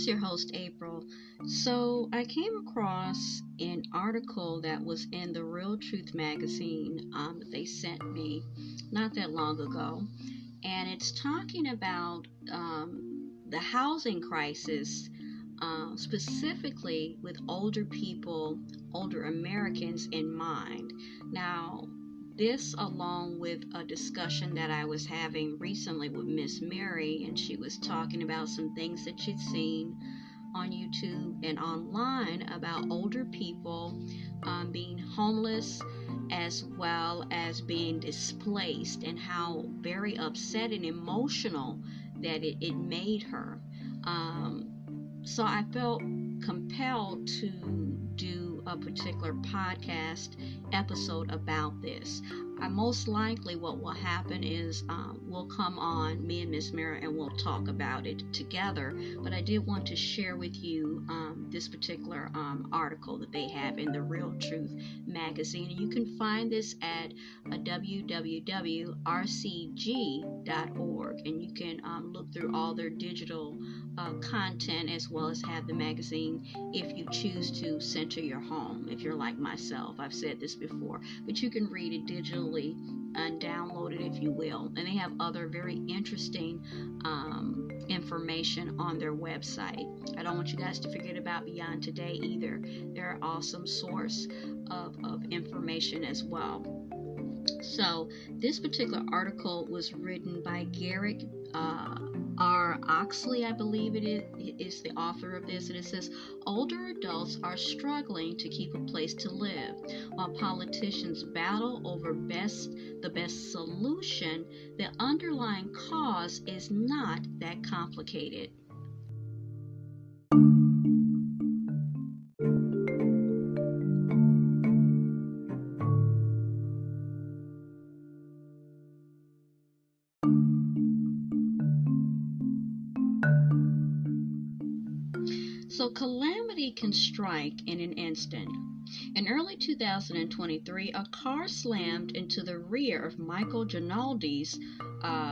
is your host, April. So, I came across an article that was in the Real Truth magazine that they sent me not that long ago, and it's talking about the housing crisis, specifically with older people, older Americans in mind. Now, this, along with a discussion that I was having recently with Miss Mary, and she was talking about some things that she'd seen on YouTube and online about older people being homeless as well as being displaced, and how very upset and emotional that it made her. So I felt compelled to do a particular podcast episode about this. Most likely what will happen is we'll come on, me and Miss Mara, and we'll talk about it together. But I did want to share with you this particular article that they have in the Real Truth magazine. And you can find this at www.rcg.org, and you can look through all their digital content, as well as have the magazine if you choose to center your home. If you're like myself, I've said this before, but you can read it digitally and download it, if you will. And they have other very interesting information on their website. I don't want you guys to forget about Beyond Today either. They're an awesome source of information as well. So this particular article was written by Garrett R. Oxley, I believe it is the author of this, and it says, older adults are struggling to keep a place to live. While politicians battle over the best solution, the underlying cause is not that complicated. So calamity can strike in an instant. In early 2023, a car slammed into the rear of Michael Ginaldi's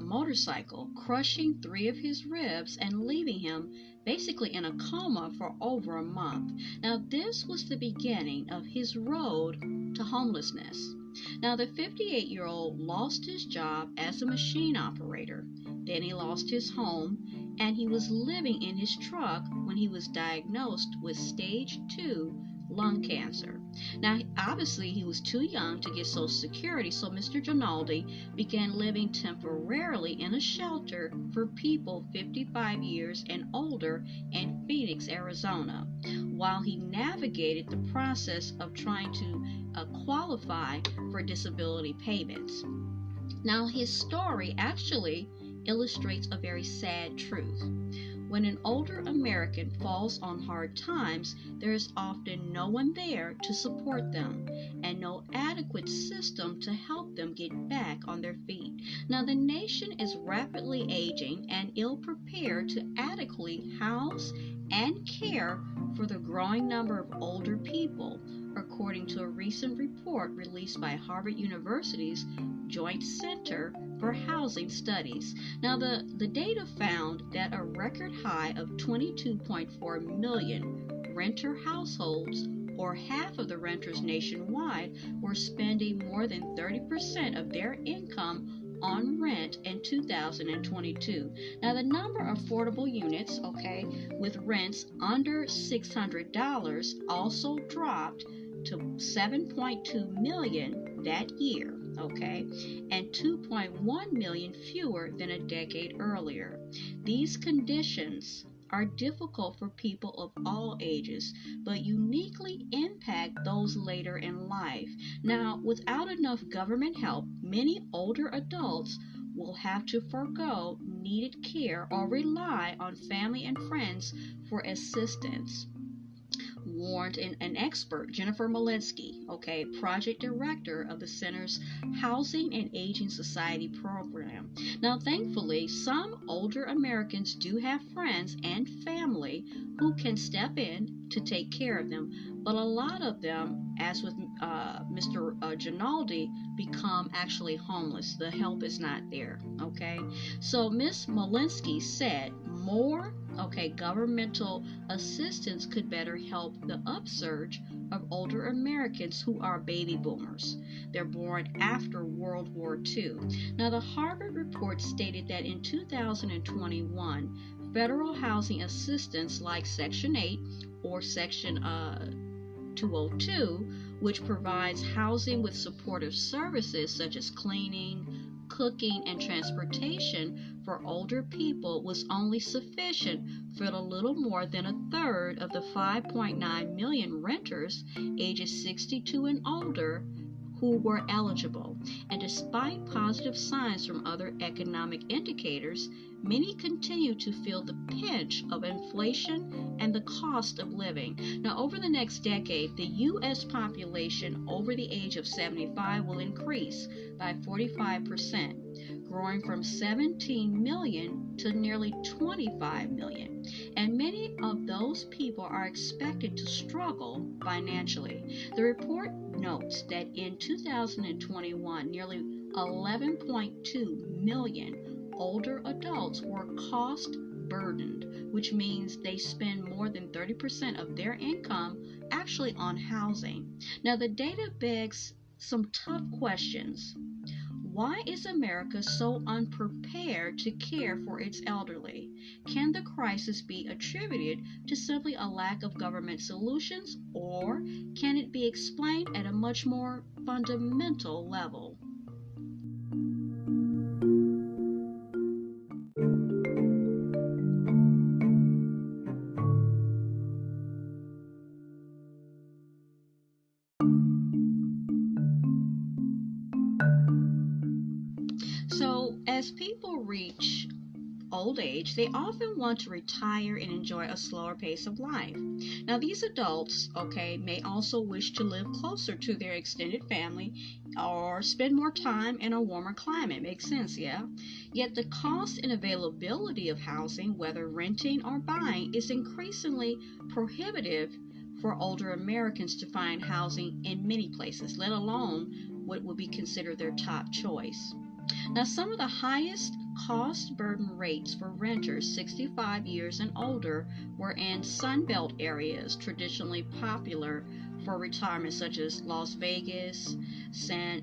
motorcycle, crushing 3 of his ribs and leaving him basically in a coma for over a month. Now, this was the beginning of his road to homelessness. Now, the 58-year-old lost his job as a machine operator. Then he lost his home, and he was living in his truck when he was diagnosed with stage 2 lung cancer. Now, obviously, he was too young to get Social Security, so Mr. Ginaldi began living temporarily in a shelter for people 55 years and older in Phoenix, Arizona, while he navigated the process of trying to qualify for disability payments. Now, his story actually illustrates a very sad truth. When an older American falls on hard times, there is often no one there to support them and no adequate system to help them get back on their feet. Now, the nation is rapidly aging and ill-prepared to adequately house and care for the growing number of older people, according to a recent report released by Harvard University's Joint Center for Housing Studies. Now, the data found that a record high of 22.4 million renter households, or half of the renters nationwide, were spending more than 30% of their income on rent in 2022. Now, the number of affordable units, with rents under $600 also dropped to 7.2 million that year, and 2.1 million fewer than a decade earlier. These conditions are difficult for people of all ages, but uniquely impact those later in life. Now, without enough government help, many older adults will have to forego needed care or rely on family and friends for assistance, warned an expert, Jennifer Malinsky, project director of the Center's Housing and Aging Society program. Now, thankfully, some older Americans do have friends and family who can step in to take care of them, but a lot of them, as with Mr. Ginaldi, become actually homeless. The help is not there. Okay, so Miss Malinsky said more governmental assistance could better help the upsurge of older Americans who are baby boomers. They're born after World War II. Now, the Harvard report stated that in 2021, federal housing assistance like Section 8 or Section 202, which provides housing with supportive services such as cleaning, cooking, and transportation for older people, was only sufficient for a little more than a third of the 5.9 million renters ages 62 and older who were eligible. And despite positive signs from other economic indicators, many continue to feel the pinch of inflation and the cost of living. Now, over the next decade, the U.S. population over the age of 75 will increase by 45%, growing from 17 million to nearly 25 million. And many of those people are expected to struggle financially. The report notes that in 2021, nearly 11.2 million older adults were cost burdened, which means they spend more than 30% of their income actually on housing. Now, the data begs some tough questions. Why is America so unprepared to care for its elderly? Can the crisis be attributed to simply a lack of government solutions, or can it be explained at a much more fundamental level? So, as people reach old age, they often want to retire and enjoy a slower pace of life. Now, these adults, may also wish to live closer to their extended family or spend more time in a warmer climate. Makes sense, yeah? Yet the cost and availability of housing, whether renting or buying, is increasingly prohibitive for older Americans to find housing in many places, let alone what would be considered their top choice. Now, some of the highest cost burden rates for renters 65 years and older were in Sunbelt areas traditionally popular for retirement, such as Las Vegas, San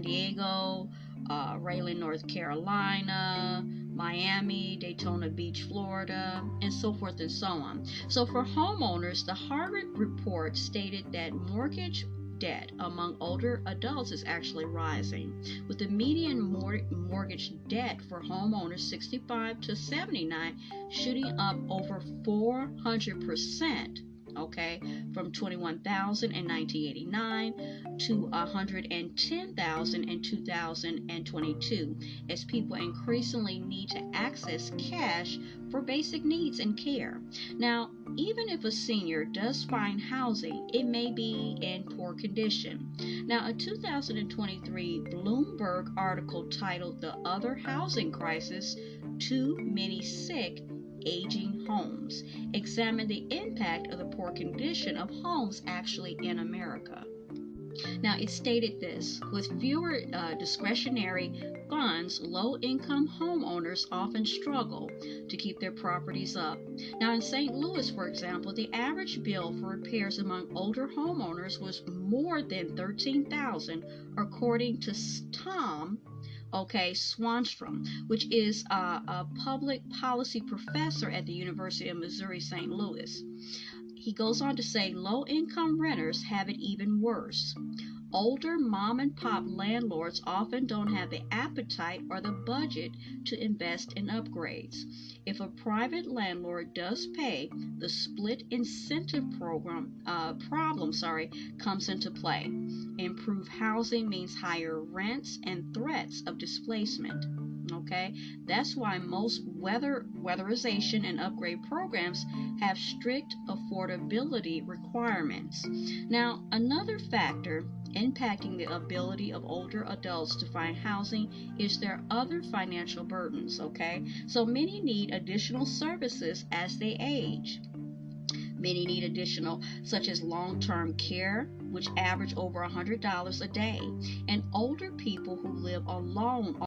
Diego, Raleigh, North Carolina, Miami, Daytona Beach, Florida, and so forth and so on. So, for homeowners, the Harvard report stated that mortgage debt among older adults is actually rising, with the median mortgage debt for homeowners 65 to 79 shooting up over 400%, from 21,000 in 1989 to 110,000 in 2022, as people increasingly need to access cash for basic needs and care. Now, even if a senior does find housing, it may be in poor condition. Now, a 2023 Bloomberg article titled "The Other Housing Crisis: Too Many Sick Aging Homes" examined the impact of the poor condition of homes actually in America. Now, it stated this: with fewer discretionary funds, low-income homeowners often struggle to keep their properties up. Now, in St. Louis, for example, the average bill for repairs among older homeowners was more than $13,000, according to Tom Swanstrom, which is a public policy professor at the University of Missouri St. Louis. He goes on to say low-income renters have it even worse. Older mom-and-pop landlords often don't have the appetite or the budget to invest in upgrades. If a private landlord does pay, the split incentive problem comes into play. Improved housing means higher rents and threats of displacement. That's why most weatherization and upgrade programs have strict affordability requirements. Now, another factor impacting the ability of older adults to find housing is their other financial burdens. So many need additional services as they age. Many need additional, such as long term care, which average over $100 a day, and older people who live alone